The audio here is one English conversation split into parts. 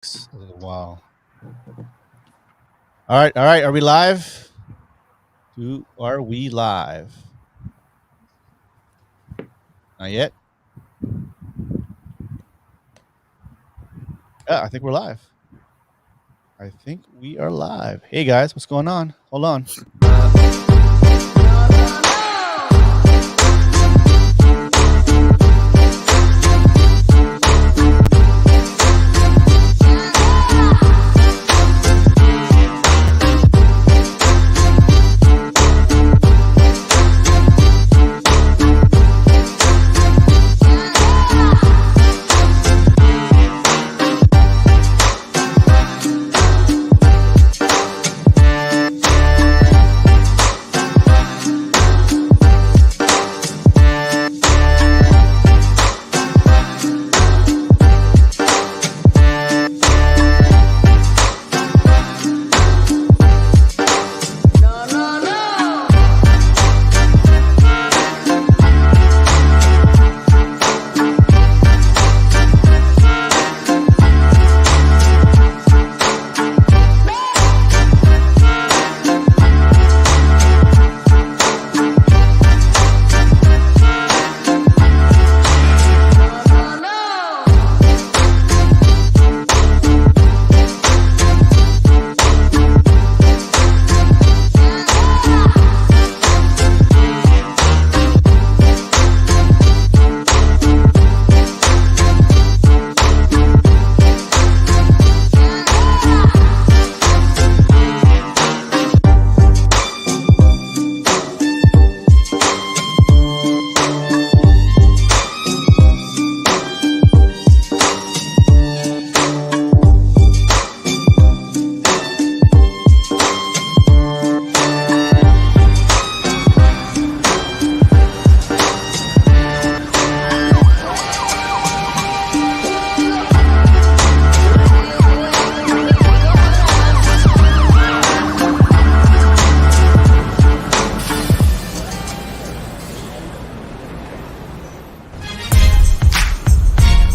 Wow. All right. Are we live? Are we live? Not yet. Yeah, I think we're live. I think we are live. Hey guys, what's going on? Hold on.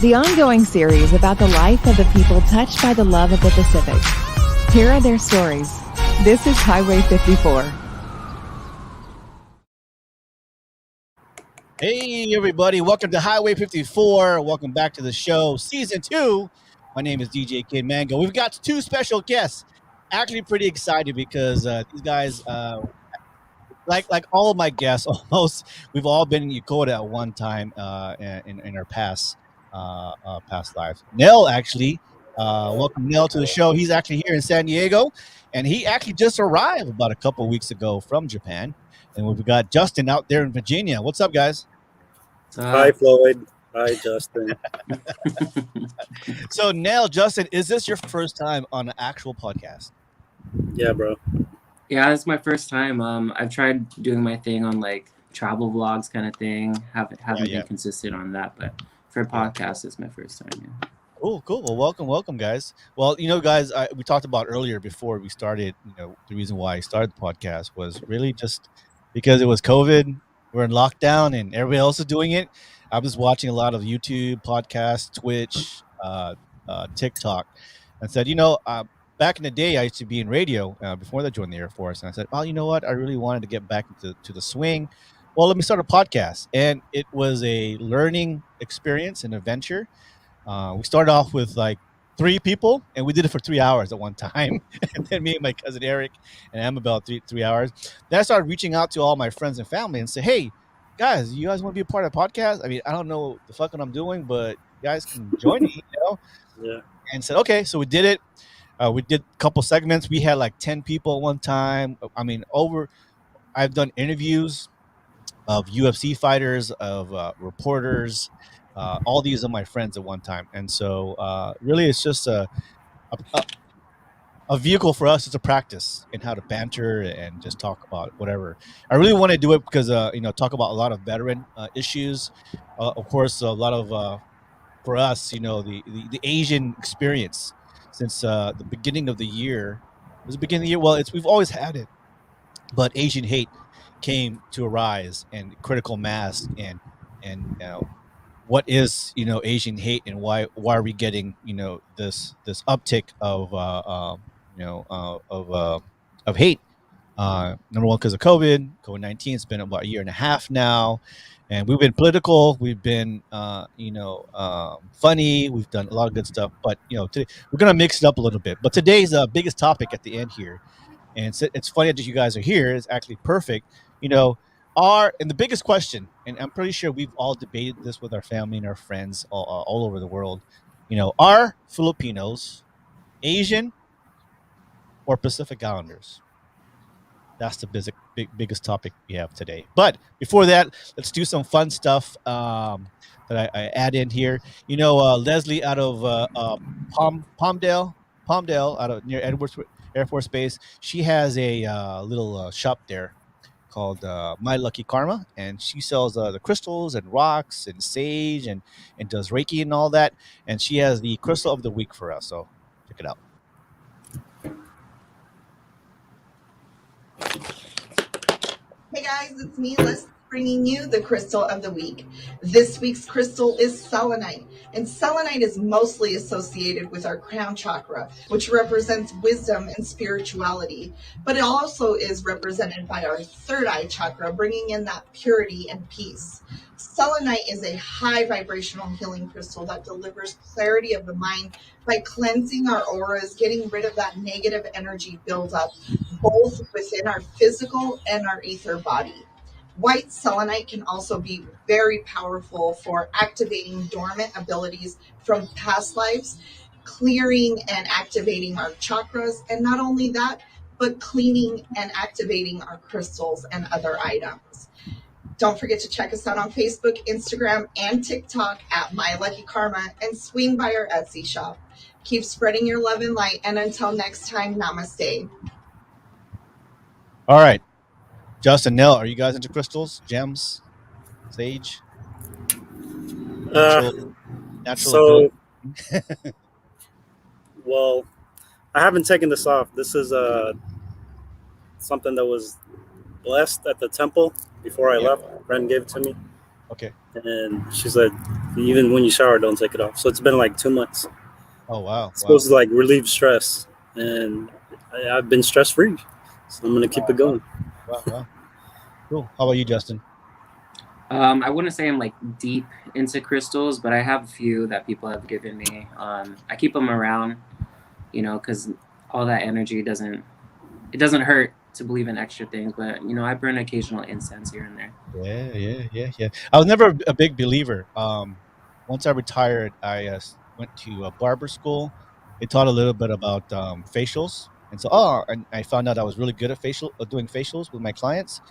The ongoing series about the life of the people touched by the love of the Pacific. Here are their stories. This is Highway 54. Hey everybody, welcome to Highway 54. Welcome back to the show, season 2. My name is DJ Kid Mango. We've got two special guests. Actually, pretty excited because these guys, like all of my guests, almost we've all been in Dakota at one time in our past lives. Nell actually, welcome Nell to the show. He's actually here in San Diego, and he actually just arrived about a couple weeks ago from Japan. And we've got Justin out there in Virginia. What's up, guys? Hi, Floyd. Hi, Justin. So, Nell, Justin, is this your first time on an actual podcast? Yeah, bro. Yeah, it's my first time. I've tried doing my thing on like travel vlogs kind of thing. Haven't Yeah. been consistent on that, but for a podcast, it's my first time. Yeah. Cool. Well, welcome, guys. Well, guys, we talked about earlier before we started. The reason why I started the podcast was really just because it was COVID. We're in lockdown, and everybody else is doing it. I was watching a lot of YouTube, podcasts, Twitch, TikTok, and said, back in the day, I used to be in radio before I joined the Air Force, and I said, oh, you know what? I really wanted to get back into to the swing. Well, let me start a podcast, and it was a learning experience, an adventure. We started off with like 3 people, and we did it for 3 hours at one time. And then me and my cousin Eric and I'm about 3 hours. Then I started reaching out to all my friends and family and say, "Hey, guys, you guys want to be a part of the podcast? I mean, I don't know the fucking I'm doing, but you guys can join me." Yeah. And said, "Okay." So we did it. We did a couple segments. We had like 10 people at one time. I mean, I've done interviews of UFC fighters, of reporters. All these are my friends at one time, and so really, it's just a, a vehicle for us to practice in how to banter and just talk about whatever. I really want to do it because talk about a lot of veteran issues. Of course, a lot of for us, the Asian experience since the beginning of the year. It was the beginning of the year. Well, we've always had it, but Asian hate came to arise and critical mass and what is, Asian hate, and why are we getting, this uptick of of hate. Number one, because of COVID-19. It's been about a year and a half now, and we've been political. We've been, funny. We've done a lot of good stuff. But today we're gonna mix it up a little bit. But today's biggest topic at the end here, and it's funny that you guys are here. It's actually perfect. You know, and the biggest question, and I'm pretty sure we've all debated this with our family and our friends all over the world. Are Filipinos Asian or Pacific Islanders? That's the biggest topic we have today. But before that, let's do some fun stuff that I add in here. Leslie out of Palmdale, out of near Edwards Air Force Base. She has a little shop there called My Lucky Karma, and she sells the crystals and rocks and sage and does Reiki and all that. And she has the crystal of the week for us. So check it out. Hey guys, it's me, Liz, bringing you the crystal of the week. This week's crystal is selenite, and selenite is mostly associated with our crown chakra, which represents wisdom and spirituality, but it also is represented by our third eye chakra, bringing in that purity and peace. Selenite is a high vibrational healing crystal that delivers clarity of the mind by cleansing our auras, getting rid of that negative energy buildup, both within our physical and our ether body. White selenite can also be very powerful for activating dormant abilities from past lives, clearing and activating our chakras, and not only that, but cleaning and activating our crystals and other items. Don't forget to check us out on Facebook, Instagram, and TikTok at My Lucky Karma, and swing by our Etsy shop. Keep spreading your love and light, and until next time, namaste. All right. Justin, Nell, are you guys into crystals, gems, sage, Uh, natural so, ability? well, I haven't taken this off. This is something that was blessed at the temple before I Yeah. left. A friend gave it to me, Okay. and she said, even when you shower, don't take it off. So it's been like 2 months. Oh wow. It's supposed to like relieve stress, and I've been stress free. So I'm gonna keep it going. Wow. Cool. How about you, Justin? I wouldn't say I'm like deep into crystals, but I have a few that people have given me. I keep them around, because all that energy doesn't hurt to believe in extra things. But I burn occasional incense here and there. Yeah. I was never a big believer. Once I retired, I went to a barber school. They taught a little bit about facials, and so and I found out I was really good at doing facials with my clients.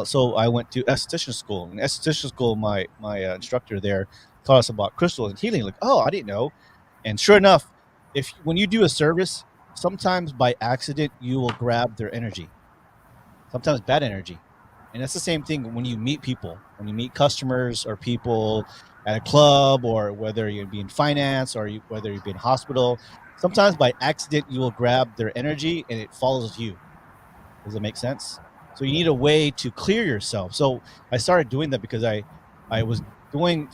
So I went to esthetician school. In esthetician school, my instructor there taught us about crystals and healing. Like, I didn't know. And sure enough, when you do a service, sometimes by accident you will grab their energy, sometimes bad energy. And that's the same thing when you meet people, when you meet customers or people at a club, or whether you be in finance or whether you be in hospital. Sometimes by accident you will grab their energy and it follows you. Does it make sense? So you need a way to clear yourself. So I started doing that because I was doing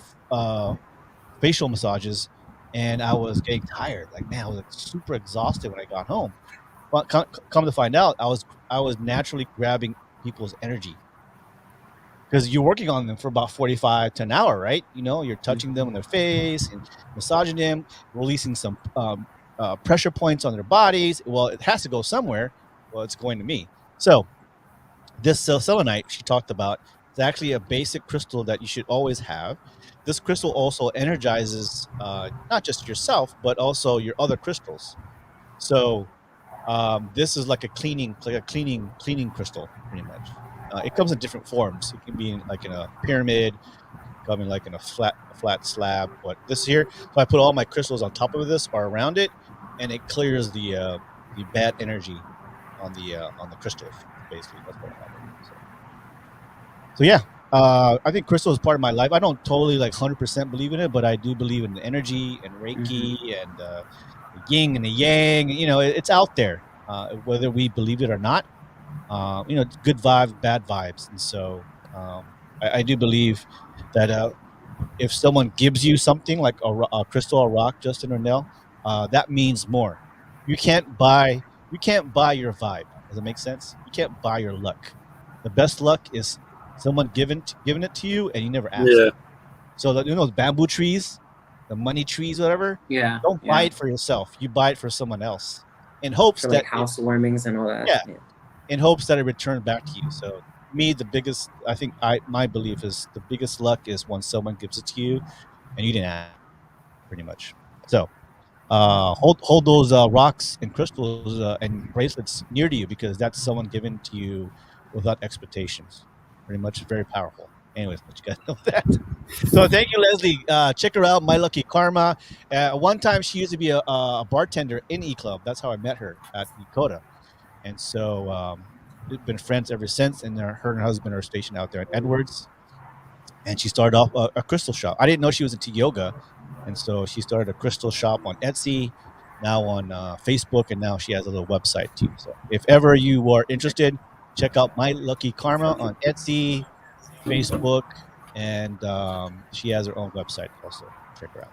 facial massages, and I was getting tired. Like, man, I was like super exhausted when I got home. But come to find out, I was naturally grabbing people's energy, because you're working on them for about 45 to an hour, right? You're touching them on their face and massaging them, releasing some pressure points on their bodies. Well, it has to go somewhere. Well, it's going to me. So this selenite she talked about is actually a basic crystal that you should always have. This crystal also energizes not just yourself, but also your other crystals. So this is like a cleaning crystal, pretty much. It comes in different forms. It can be in a pyramid, come in like in a flat slab. But this here, so I put all my crystals on top of this or around it, and it clears the bad energy on the crystals. Basically, that's what happens. So yeah, I think crystal is part of my life. I don't totally 100% believe in it, but I do believe in the energy and Reiki and the yin and the yang. It's out there, whether we believe it or not. Good vibes, bad vibes, and so I do believe that if someone gives you something like a crystal or rock, Justin or Nell, that means more. You can't buy you can't buy your vibe. Does that make sense? You can't buy your luck. The best luck is someone giving it to you and you never ask. Yeah. So that, those bamboo trees, the money trees, whatever. Yeah, Don't buy yeah. it for yourself. You buy it for someone else, in hopes For like that it housewarmings and all that. yeah, Yeah. in hopes that it returns back to you. So me, the biggest I think I my belief is the biggest luck is when someone gives it to you and you didn't ask, pretty much. So hold those rocks and crystals and bracelets near to you because that's someone given to you without expectations. Pretty much very powerful. Anyways, let you guys know that. So thank you, Leslie. Check her out, My Lucky Karma. One time she used to be a bartender in E Club. That's how I met her at Dakota. And so we've been friends ever since. And her and her husband are stationed out there at Edwards. And she started off a crystal shop. I didn't know she was into yoga, and so she started a crystal shop on Etsy, now on Facebook, and now she has a little website too. So if ever you are interested, check out My Lucky Karma on Etsy, Facebook, and she has her own website also. Check her out.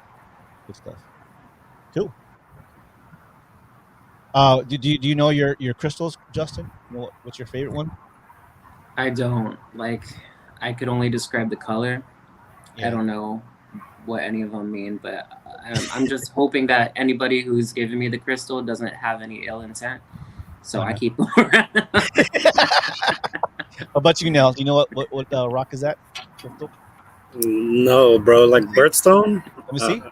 Good stuff. Cool. Do you know your crystals, Justin? You know what's your favorite one? I don't like. I could only describe the color. I don't know what any of them mean, but I'm just hoping that anybody who's giving me the crystal doesn't have any ill intent. So I keep them around. How about you, Nell? Do you know what rock is that? Crystal? No, bro. Like birdstone. Let me see.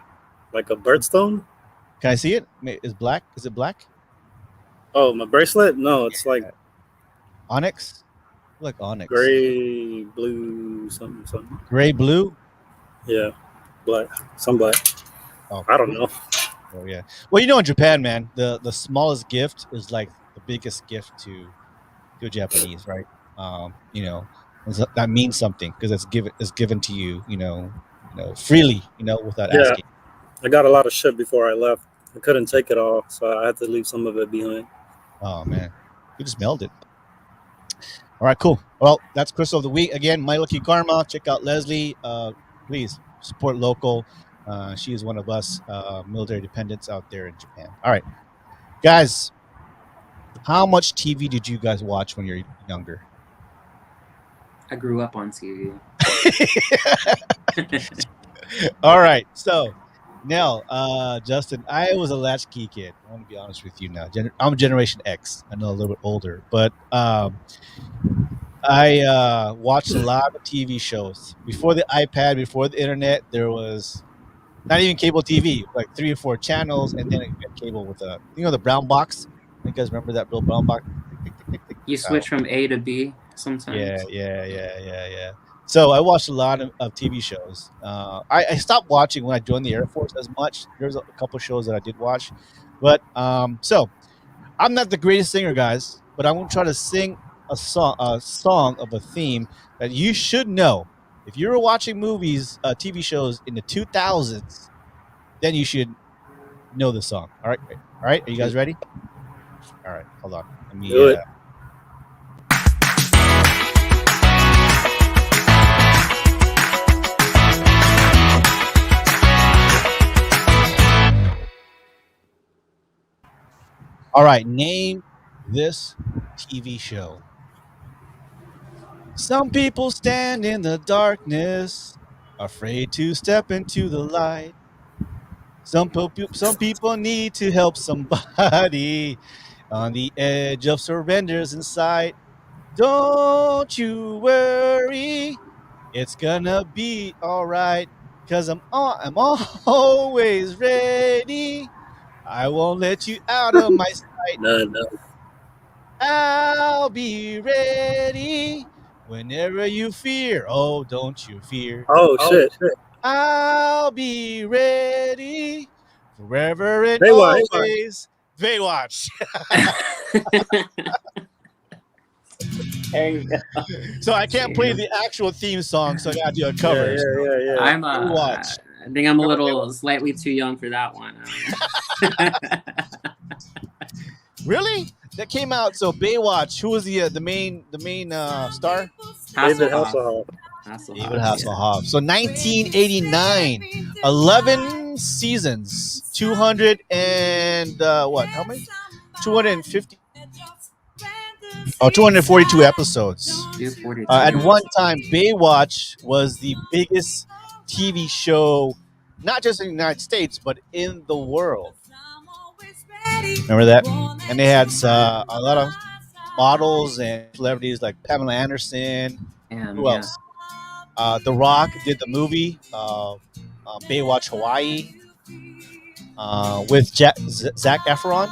Like a birdstone. Can I see it? Is black? Is it black? Oh, my bracelet? No, it's like Onyx. Like onyx. gray, blue, something. Gray, blue. Yeah, black. Some black. Oh, I don't know. Oh yeah. Well, in Japan, man, the smallest gift is like the biggest gift to a Japanese, right? That means something because it's given to you, freely, without Yeah, asking. I got a lot of shit before I left. I couldn't take it all, so I had to leave some of it behind. Oh man, you just mailed it. All right, cool. Well, that's Crystal of the Week. Again, My Lucky Karma. Check out Leslie. Please support local. She is one of us military dependents out there in Japan. All right, guys, how much TV did you guys watch when you're younger? I grew up on TV. All right, so Nell, Justin, I was a latchkey kid. I want to be honest with you now. I'm Generation X. I know a little bit older, but I watched a lot of TV shows. Before the iPad, before the internet, there was not even cable TV, like 3 or 4 channels, and then it got cable with the brown box. You guys remember that little brown box? Tick, tick, tick, tick, You switch from A to B sometimes. Yeah. So I watched a lot of TV shows. I stopped watching when I joined the Air Force as much. There's a couple shows that I did watch, but so I'm not the greatest singer, guys, but I'm gonna try to sing a song of a theme that you should know. If you were watching movies, TV shows in the 2000s, then you should know the song. All right. Are you guys ready? All right, hold on. Let me. Do it. All right, name this TV show. Some people stand in the darkness, afraid to step into the light. Some people need to help somebody on the edge of surrenders in sight. Don't you worry, it's gonna be all right, 'cause I'm always ready. I won't let you out of my sight. No. I'll be ready whenever you fear. Oh, don't you fear. Oh shit. I'll be ready forever and Baywatch. always. Baywatch. There you go. So I can't play the actual theme song, so I gotta do a cover. Yeah. I'm Baywatch. I think I'm a little slightly too young for that one. Really? That came out. So Baywatch. Who was the main star? David Hasselhoff. Hasselhoff. David Hasselhoff, yeah. Hasselhoff. So 1989, 11 seasons, 200 and what? How many? 250. Oh, 242 episodes. 242. At one time, Baywatch was the biggest TV show, not just in the United States, but in the world. Remember that? And they had a lot of models and celebrities like Pamela Anderson. Who Yeah. else? The Rock did the movie Baywatch Hawaii with Zac Efron.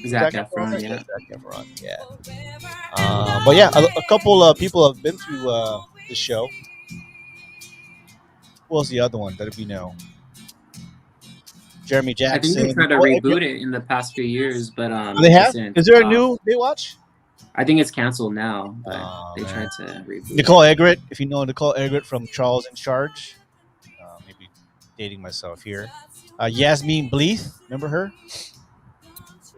Zac Zac Efron, Efron, right? Yeah, yeah. Zac Efron. Yeah. But yeah, a couple of people have been through the show. Who was the other one that we know? Jeremy I think they Jackson, tried to Nicole Eggert. reboot it in the past few years, but They it have. just didn't Is take there a off. new Baywatch? I think it's canceled now, but they Man. tried to reboot Nicole it. Eggert, if you know Nicole Eggert from Charles in Charge. Maybe dating myself here. Yasmin Bleeth, remember her?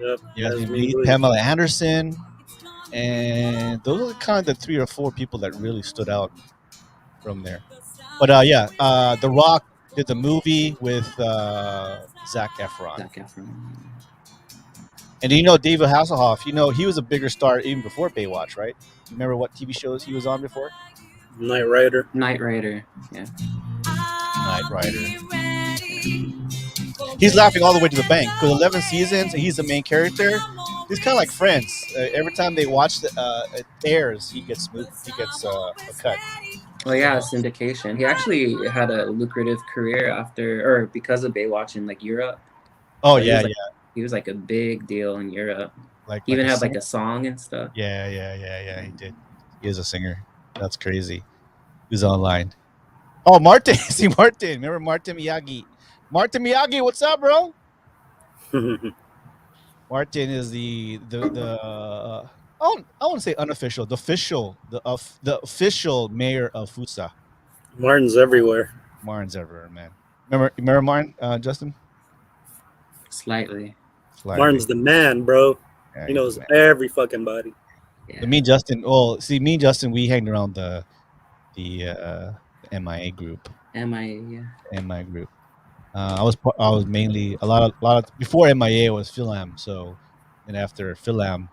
Yep. Yasmin Yasmin Bleeth, Bleeth. Pamela Anderson, and those are kind of the 3 or 4 people that really stood out from there. But yeah, The Rock did the movie with Zac Efron. Zac Efron. And you know David Hasselhoff, you know he was a bigger star even before Baywatch, right? You remember what TV shows he was on before? Knight Rider. Knight Rider, yeah. Knight Rider. He's laughing all the way to the bank because 11 seasons and he's the main character. He's kind of like Friends. Every time they watch it airs, he gets a cut. Well, yeah, syndication. He actually had a lucrative career after, or because of Baywatch in like Europe. Oh So yeah, he was like a big deal in Europe. like He even had singer? like a song and stuff. Yeah. He did. He is a singer. That's crazy. He's online. Oh, Martin. See Martin. Remember Martin Miyagi? Martin Miyagi, what's up, bro? Martin is the I want to say unofficial, the official mayor of Fusa. Martin's everywhere. Martin's everywhere, man. Remember Martin, Justin? Slightly. Martin's the man, bro. Yeah, He he's knows the man. every fucking body. Yeah. Me and Justin. Well, see, me and Justin, we hanged around the MIA group. MIA group. I was mainly a lot of before MIA was Philam. So, and after Philam,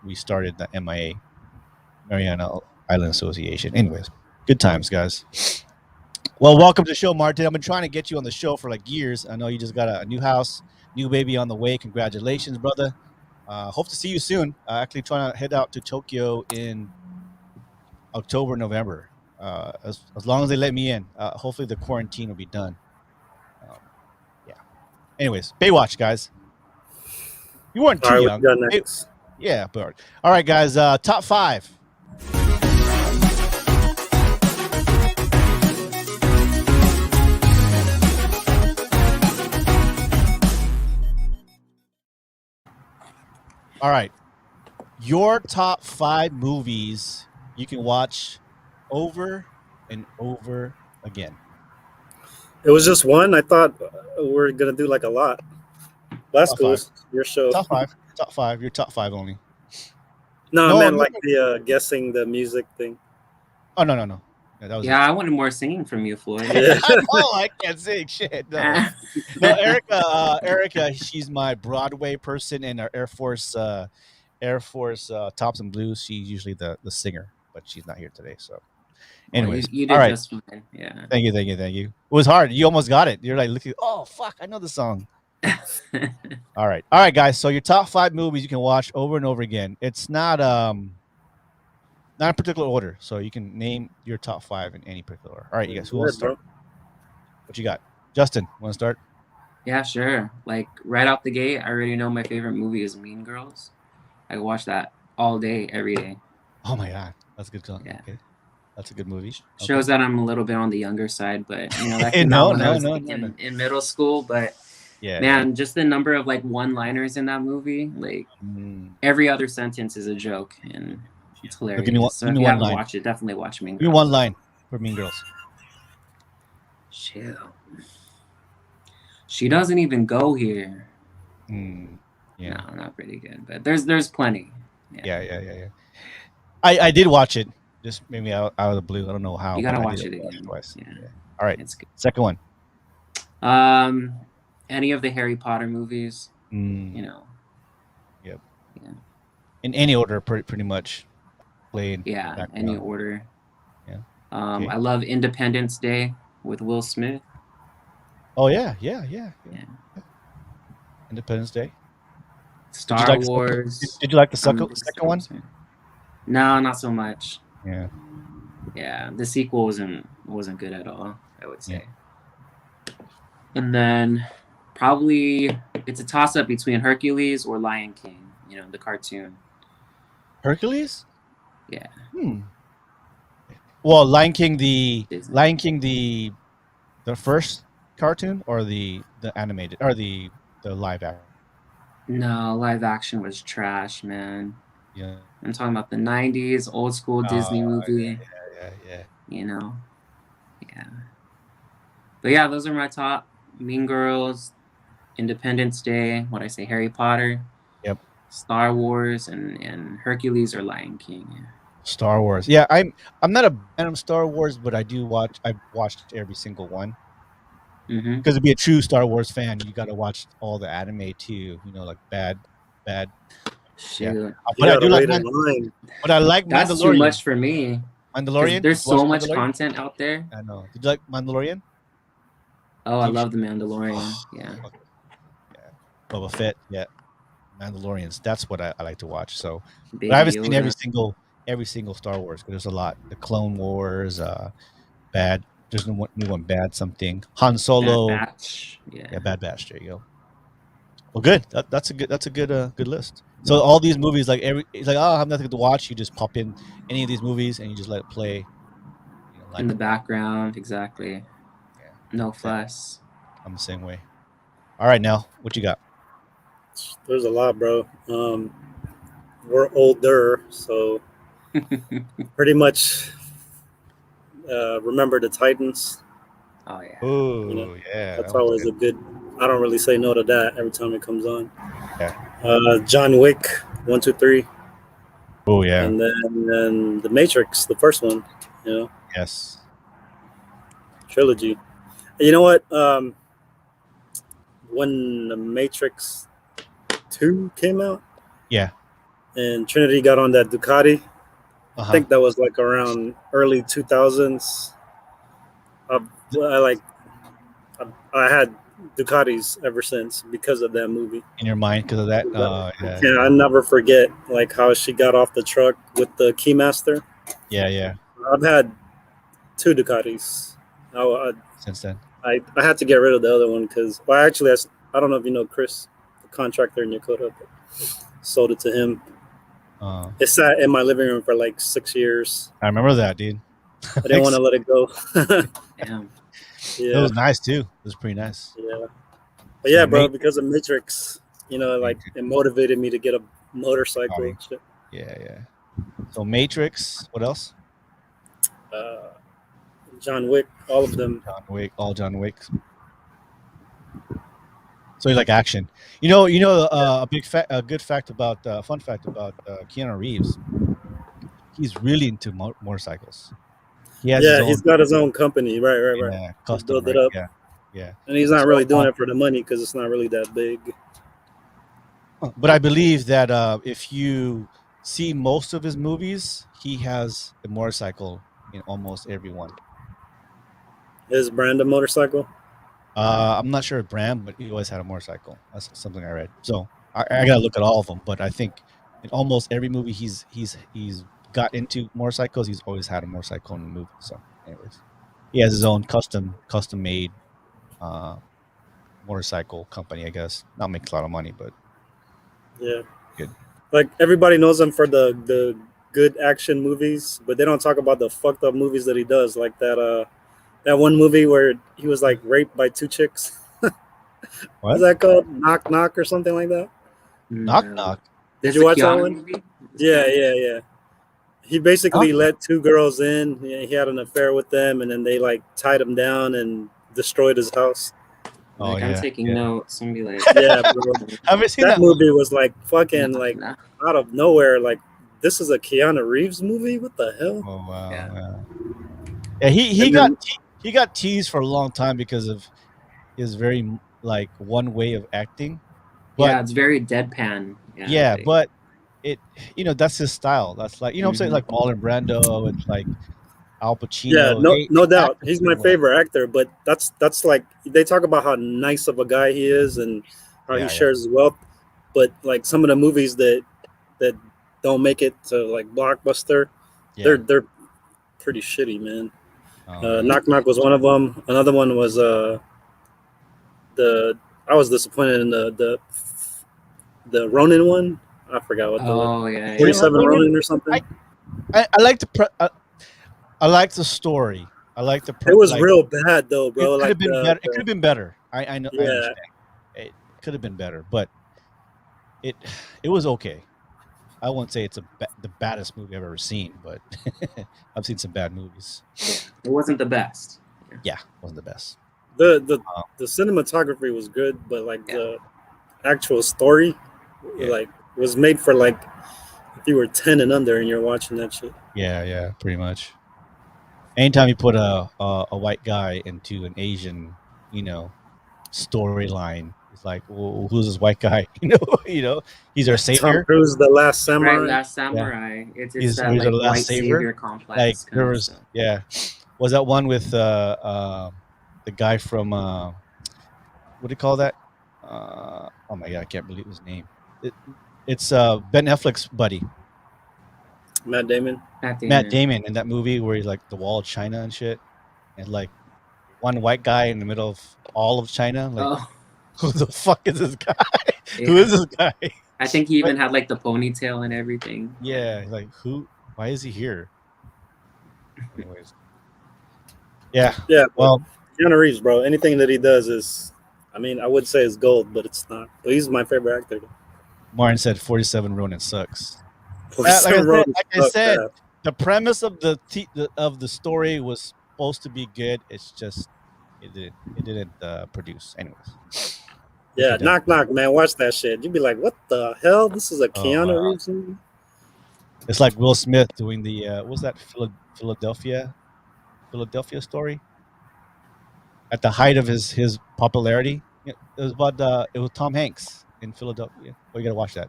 we started the MIA, Mariana Island Association. Anyways, good times, guys. Well, welcome to the show, Martin. I've been trying to get you on the show for like years. I know you just got a new house, new baby on the way. Congratulations, brother. Hope to see you soon. Actually, trying to head out to Tokyo in October, November. As long as they let me in. Hopefully, the quarantine will be done. Yeah. Anyways, Baywatch, guys. You weren't too All right, young. what you got next? Yeah, but all right, guys. Top 5. All right. Your top 5 movies you can watch over and over again. It was just one. I thought we were gonna do like a lot. That's Top cool. five. Your show. Top 5. Top 5. Your top 5 only. No, No, I meant no, like the guessing the music thing. Oh, no. Yeah, that was Yeah, I wanted more singing from you, Floyd. Yeah. Oh, I can't sing shit. No, no, Erica, she's my Broadway person and our Air Force Tops and Blues. She's usually the singer, but she's not here today. So, Well, anyways, you did all right. just fine. Yeah. Thank you. It was hard. You almost got it. You're like, looking. Oh fuck, I know the song. All right, guys. So your top 5 movies you can watch over and over again. It's not in particular order, so you can name your top 5 in any particular order. All right, you guys. Who wants to start? What you got, Justin? Want to start? Yeah, sure. Like right out the gate, I already know my favorite movie is Mean Girls. I can watch that all day, every day. Oh my god, that's a good song. Yeah. Okay. That's a good movie. Shows that I'm a little bit on the younger side, but you know that Hey, came no, out when I no, was no, like, no. in middle school. But Yeah. man, just the number of like one-liners in that movie, like every other sentence is a joke, and it's hilarious. give me one- So give if me you one haven't line. watched it, definitely watch Mean Give me Girls. one line for Mean Girls. Chill. She doesn't even go here. Yeah. No, not pretty good, but there's plenty. Yeah. I did watch it. Just maybe out of the blue. I don't know how, You but gotta I need watch to it watch it again. twice. Yeah, Yeah. All right. it's good. Second one. Any of the Harry Potter movies, you know. Yep. Yeah, In any order, pretty much played yeah, any background. order. Yeah. Okay. I love Independence Day with Will Smith. Oh yeah. Yeah, Independence Day. Did you Star like the second? Did, Wars. did you like the I'm a second big second Star one? Wars fan. No, not so much. Yeah. Yeah, the sequel wasn't good at all, I would Yeah. say. And then probably it's a toss up between Hercules or Lion King. You know, the cartoon. Hercules. Yeah, Hmm. Well, Disney. Lion King, the first cartoon or the animated or the live action. No, live action was trash, man. Yeah. I'm talking about the '90s old school Disney movie. Yeah. You know, yeah. But yeah, those are my top: Mean Girls, Independence Day. What I say, Harry Potter, Yep. Star Wars, and Hercules or Lion King. Yeah. Star Wars. Yeah, I'm not a fan of Star Wars, but I do watch. I've watched every single one. Mm-hmm. Because to be a true Star Wars fan, you got to watch all the anime too. You know, like bad. Yeah, Shoot, but You I gotta do like wait in line. but I like that's too Mandalorian. much for me because Mandalorian. Did there's you watch so much Mandalorian? content out there. I know. Did you like Mandalorian? Oh, I Deep. love the Mandalorian. Yeah, Fuck, yeah. Boba Fett. Yeah. Mandalorians. That's what I like to watch. So, but I Baby haven't seen Yoda, every single Star Wars because there's a lot. The Clone Wars. Bad. There's new one. Bad something. Han Bad Solo. Batch. Yeah, Yeah. Bad Batch. There you go. Well, good. That's a good list. So all these movies, like it's like, oh, I have nothing to watch. You just pop in any of these movies and you just let it play. You know, in like the background, exactly. yeah, No yeah, fuss. I'm the same way. All right, now what you got? There's a lot, bro. We're older, so pretty much remember the Titans. Oh yeah. You know, Oh yeah, that's that was always good. a good. I don't really say no to that every time it comes on. Yeah. John Wick, 1, 2, 3, Oh yeah. and then the Matrix, the first one. You know, Yes. trilogy. You know what? When the Matrix 2 came out Yeah. and Trinity got on that Ducati, I Uh-huh. think that was like around early 2000s. I had Ducatis ever since because of that movie. In your mind because of that. Yeah. I never forget like how she got off the truck with the Keymaster. Yeah. I've had 2 Ducatis. I, Since then. I had to get rid of the other one because, well, actually, I don't know if you know Chris, the contractor in Yokota, but sold it to him. It sat in my living room for like 6 years. I remember that, dude. I didn't want to let it go. Damn. It Yeah, was nice too. It was pretty nice. yeah. But yeah, So bro, because of Matrix, like Matrix. it motivated me to get a motorcycle. Body. And shit. Yeah. So Matrix. What else? Uh, John Wick, all of them. John Wick. All John Wicks. So you like action. A good fact about fun fact about Keanu Reeves. He's really into motorcycles. He has his Yeah, own he's got his own company. Right. He custom, built it right? up, Yeah. and he's not So, really doing it for the money because it's not really that big. but I believe that if you see most of his movies, he has a motorcycle in almost every one. His brand of motorcycle. I'm not sure of brand, but he always had a motorcycle. That's something I read. So I gotta look at all of them. But I think in almost every movie he's got into motorcycles, he's always had a motorcycle in the movie. So, anyways, he has his own custom made motorcycle company. I guess not makes a lot of money, but Yeah, good. like everybody knows him for the good action movies, but they don't talk about the fucked up movies that he does, like that one movie where he was like raped by 2 chicks. What? Is that called Knock Knock or something like that? Knock No. knock. Did That's you the watch that Keanu one? movie? Yeah. He basically Knock let 2 girls in. He had an affair with them, and then they like tied him down and destroyed his house. Oh Like I'm yeah. taking notes and be like, Yeah, bro. Haven't seen That that movie. movie was like fucking like nah. out of nowhere, like this is a Keanu Reeves movie. What the hell? Oh wow. Yeah. Yeah, he And got then he got teased for a long time because of his very like one way of acting. But Yeah, it's very deadpan. Yeah, yeah, like, but it that's his style. That's like what I'm saying, mhm. like Marlon Brando and like Al yeah, Pacino. no, They no doubt, act a he's my certain way. favorite actor. But that's like they talk about how nice of a guy he is and how he Yeah, yeah, shares his wealth. But like some of the movies that don't make it to like blockbuster, yeah. they're pretty shitty, man. Oh yeah. Knock Knock was one of them. Another one was the I was disappointed in the Ronin one. I forgot what the Oh yeah, You didn't yeah. like 47 Ronin? Ronin or I something. I like I like the story. I like It was like real bad though, it bro. could Like have been better. It could have been better. I know. I yeah, understand. It could have been better, but it it was okay. I won't say it's the baddest movie I've ever seen, but I've seen some bad movies. Yeah. It wasn't the best. Yeah, wasn't the best. the the Um, the cinematography was good, but like Yeah. the actual story, yeah, like was made for like if you were 10 and under and you're watching that shit. yeah, pretty much. Anytime you put a white guy into an Asian, you know, storyline, it's like, well, who's this white guy? He's our Tom savior. Cruise, The Last Right, Samurai. Last Yeah, Samurai. It's that he's our like last white savior. savior Like complex there kind of was, stuff. yeah, was that one with the guy from what do you call that? Oh my god, I can't believe his name. It, it's Ben Affleck's buddy, Matt Damon. Matt Matt Damon. Damon, in that movie where he's like the Wall of China and shit, and like one white guy in the middle of all of China. Like, Oh, who the fuck is this guy? Who yeah. is this guy? I think he But even had like the ponytail and everything. yeah, like who? Why is he here? Anyways, yeah. Yeah, but Well, Keanu Reeves, bro. Anything that he does is, I mean, I would say it's gold, but it's not. But he's my favorite actor. Martin said 47 Ronin sucks. Like I 47 said, Ronin like I said, sucked. the premise of of the story was supposed to be good. It's just it didn't produce. Anyways, we Yeah, could Knock Knock, man. Watch that shit. You'd be like, what the hell? This is a oh Keanu wow, Reeves movie? it's like Will Smith doing the what was that Philadelphia story at the height of his popularity. Yeah, it was about it was Tom Hanks in Philadelphia. Oh, you gotta watch that.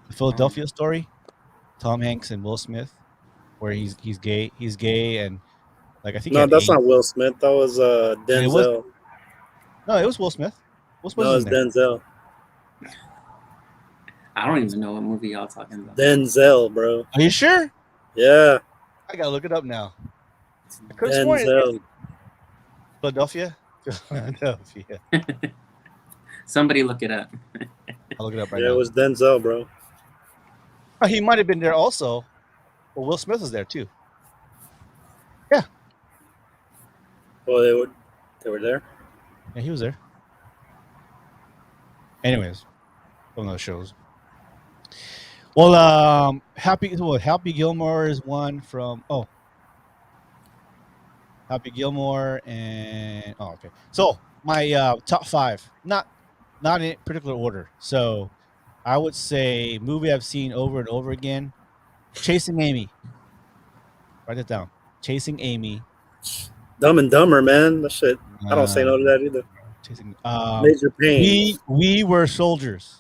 The Um, Philadelphia story. Tom Hanks and Will Smith, where he's gay. He's gay and like I think he No, had that's not AIDS. Will Smith. That was It was Denzel. no, it was Will Smith. Will Smith No, was in it's there. Denzel. I don't even know what movie y'all talking about. Denzel, bro. Are you sure? Yeah, I gotta look it up now. I could have sworn it's Denzel. Philadelphia. Philadelphia. Somebody look it up. I'll look it up right Yeah, it now. was Denzel, bro. Oh, he might have been there also, but Will Smith was there too. Yeah, Oh, they were there. yeah, he was there. Anyways, one of those shows. Well, Happy Gilmore is one from Happy Gilmore and okay. So my top five, not in particular order. So I would say movie I've seen over and over again, Chasing Amy. Write it down. Chasing Amy. Dumb and Dumber, man. That shit. I don't say Uh, no to that either. chasing. Major Pain. We were soldiers.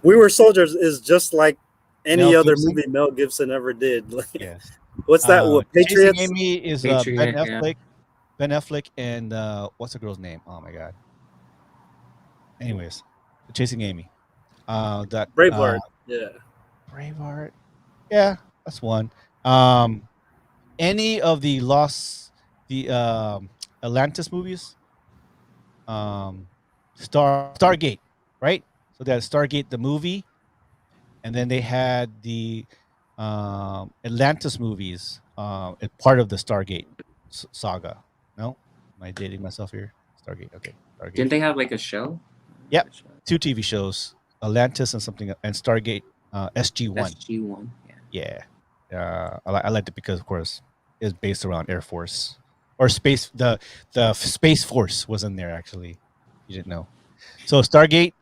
We Were Soldiers is just like Mel any other Gibson. movie Mel Gibson ever did. Like, Yes. what's that? What, Chasing Patriots? Amy is Ben Patriot, yeah. Affleck. Ben Affleck and what's the girl's name? Oh my god. Anyways, Chasing Amy. That Braveheart. Yeah. Braveheart. Yeah, that's one. Any of the Atlantis movies. Stargate, right? So they had Stargate the movie, and then they had the Atlantis movies, part of the Stargate saga. No, am I dating myself here? Stargate, okay, Stargate. Didn't they have like a show? Yep, 2 TV shows, Atlantis and something, and Stargate SG-1. SG-1. Yeah. Yeah, I liked it because, of course, it's based around Air Force or space. The Space Force was in there actually. You didn't know. So Stargate,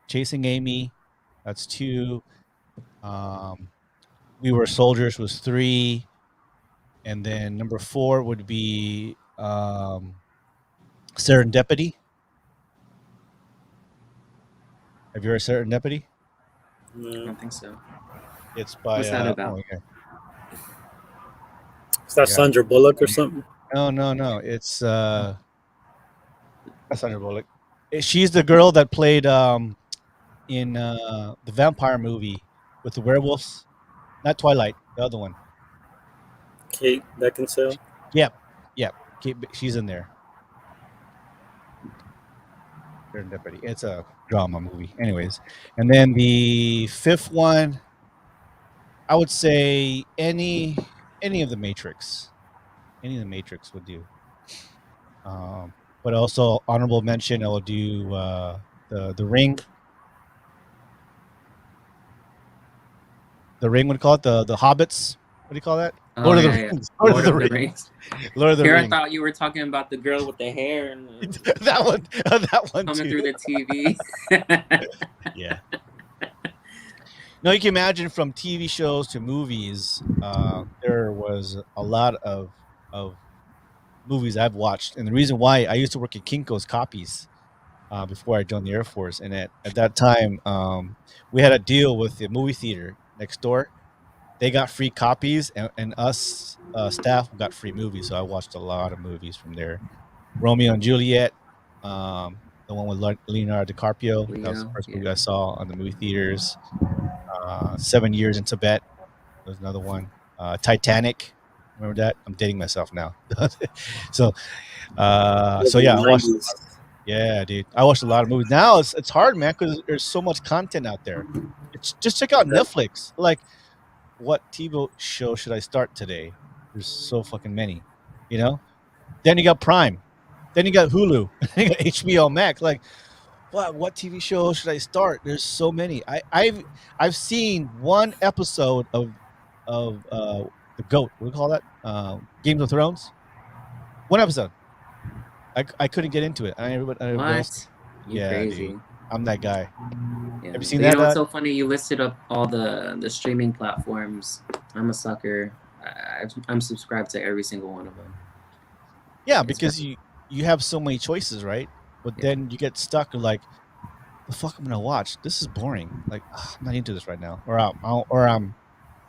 Chasing Amy, That's 2. We Were Soldiers was 3, and then number 4 would be Serendipity. Have you heard of Serendipity? I don't think so. It's by What's that about? okay. Is that Sandra Bullock or something? No. It's that's Sandra Bullock. She's the girl that played in the vampire movie with the werewolves. Not Twilight, the other one. Kate Beckinsale. Yep. She's in there. Serendipity. It's a drama movie. Anyways, and then the 5th one, I would say any of the Matrix. Any of the Matrix would do. But also honorable mention, I will do the Ring. The Ring, what do you call it? The Hobbits. What do you call that? Oh, Lord of the yeah, Rings. yeah. Lord of the Rings. Lord of the Here Rings. I thought you were talking about the girl with the hair and that one coming too. through the TV. Yeah. No, you can imagine from TV shows to movies, there was a lot of movies I've watched, and the reason why I used to work at Kinko's Copies before I joined the Air Force, and at that time, we had a deal with the movie theater next door. They got free copies, and us staff got free movies. So I watched a lot of movies from there. Romeo and Juliet, the one with Leonardo DiCaprio. That was the Leo, first movie yeah. I saw on the movie theaters. 7 Years in Tibet was another one. Titanic, remember that? I'm dating myself now. so, yeah, I watched. Yeah, dude, I watched a lot of movies. Now it's hard, man, because there's so much content out there. Just check out Netflix. Like, what TV show should I start today? There's so fucking many, you know. Then you got Prime, then you got Hulu, then you got HBO Max. Like, what TV show should I start? There's so many. I've seen one episode of the GOAT. What do you call that? Games of Thrones. One episode. I couldn't get into it. What? You Yeah, crazy. dude. I'm that guy. Yeah. Have you seen But that? You know what's so funny? You listed up all the streaming platforms. I'm a sucker. I'm subscribed to every single one of them. Yeah, because you have so many choices, right? But then you get stuck like, the fuck I'm gonna watch? This is boring. Like, I'm not into this right now. Or I'm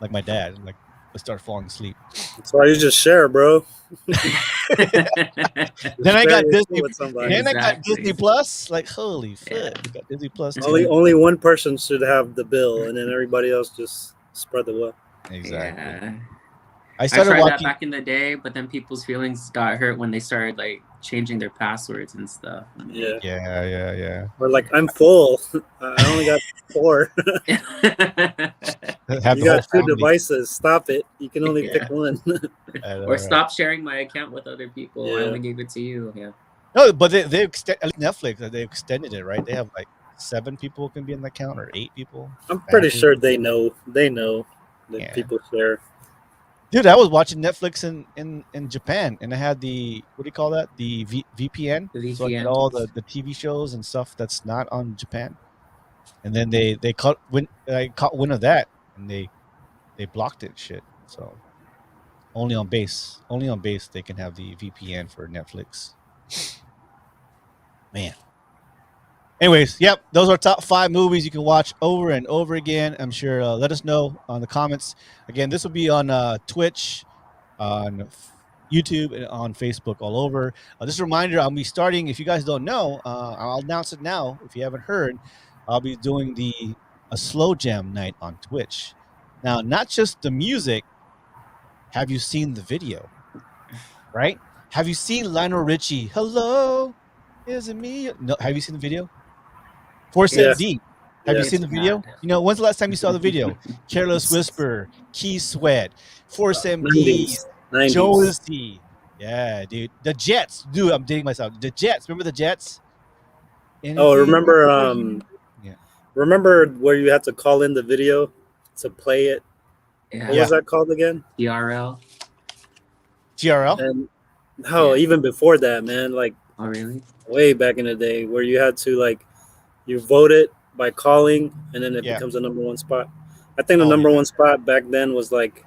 like my dad. Like, I start falling asleep. That's why you just share, bro. Then I got Disney. Then I got Exactly. Disney Plus. Like, holy fuck! We got Disney Plus too. Only one person should have the bill, and then everybody else just spread the wealth. Exactly. Yeah. I I started tried watching that back in the day, but then people's feelings got hurt when they started like changing their passwords and stuff. Yeah. Yeah. Or like, I'm full. I only got 4. Have You the whole got 2 family. devices. Stop it. You can only pick one. Or stop sharing my account with other people. I Yeah. only gave it to you. Yeah. No, but they extend at least Netflix. They extended it, right? They have like 7 people can be in the account or 8 people. I'm pretty sure they know. That Yeah. people share. Dude, I was watching Netflix in Japan, and I had the, what do you call that? The VPN. The So I get VPN. all the TV shows and stuff that's not on Japan. And then I caught wind of that, and they blocked it. Shit. So only on base they can have the VPN for Netflix. Man. Anyways, yep, those are top 5 movies you can watch over and over again. I'm sure. Let us know on the comments. Again, this will be on Twitch, on YouTube, and on Facebook, all over. Just a reminder, I'll be starting. If you guys don't know, I'll announce it now. If you haven't heard, I'll be doing a slow jam night on Twitch. Now, not just the music. Have you seen the video? Right? Have you seen Lionel Richie? Hello, is it me? No. Have you seen the video? 470. Have you seen the video? You know, when's the last time you saw the video? Careless Whisper, Key Sweat, 470, 90s. Jonesy. Yeah, dude. The Jets. Dude, I'm dating myself. The Jets. Remember the Jets? Oh, remember Yeah. remember where you had to call in the video to play it? Yeah. What was that called again? TRL. TRL? And no, even before that, man, like Oh, really? way back in the day, where you had to, like, you voted by calling, and then it Yeah. becomes a number one spot. I think the Oh, number yeah. one spot back then was like